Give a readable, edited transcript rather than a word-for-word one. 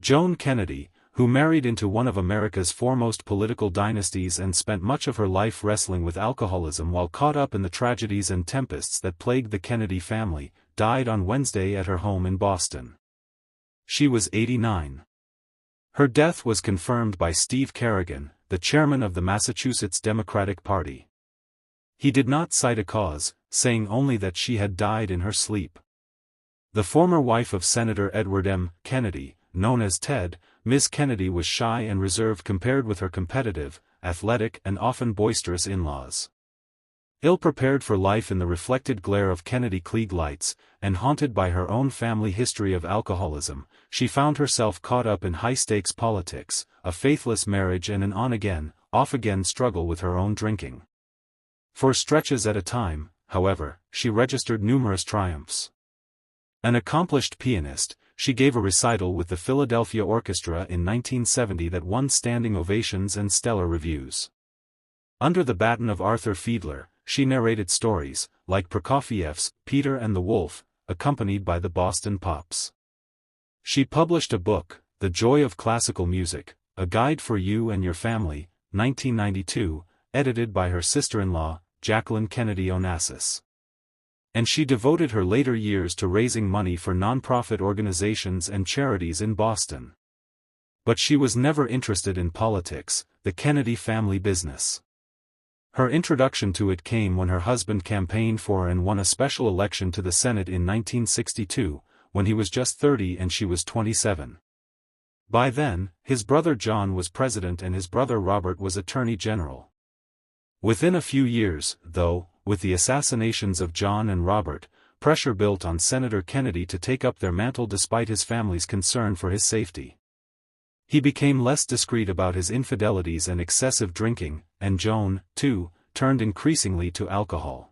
Joan Kennedy, who married into one of America's foremost political dynasties and spent much of her life wrestling with alcoholism while caught up in the tragedies and tempests that plagued the Kennedy family, died on Wednesday at her home in Boston. She was 89. Her death was confirmed by Steve Kerrigan, the chairman of the Massachusetts Democratic Party. He did not cite a cause, saying only that she had died in her sleep. The former wife of Senator Edward M. Kennedy, known as Ted, Ms. Kennedy was shy and reserved compared with her competitive, athletic and often boisterous in-laws. Ill-prepared for life in the reflected glare of Kennedy Klieg lights, and haunted by her own family history of alcoholism, she found herself caught up in high-stakes politics, a faithless marriage and an on-again, off-again struggle with her own drinking. For stretches at a time, however, she registered numerous triumphs. An accomplished pianist, she gave a recital with the Philadelphia Orchestra in 1970 that won standing ovations and stellar reviews. Under the baton of Arthur Fiedler, she narrated stories, like Prokofiev's Peter and the Wolf, accompanied by the Boston Pops. She published a book, The Joy of Classical Music, A Guide for You and Your Family, 1992, edited by her sister-in-law, Jacqueline Kennedy Onassis. And she devoted her later years to raising money for nonprofit organizations and charities in Boston. But she was never interested in politics, the Kennedy family business. Her introduction to it came when her husband campaigned for and won a special election to the Senate in 1962, when he was just 30 and she was 27. By then, his brother John was president and his brother Robert was attorney general. Within a few years, though, with the assassinations of John and Robert, pressure built on Senator Kennedy to take up their mantle despite his family's concern for his safety. He became less discreet about his infidelities and excessive drinking, and Joan, too, turned increasingly to alcohol.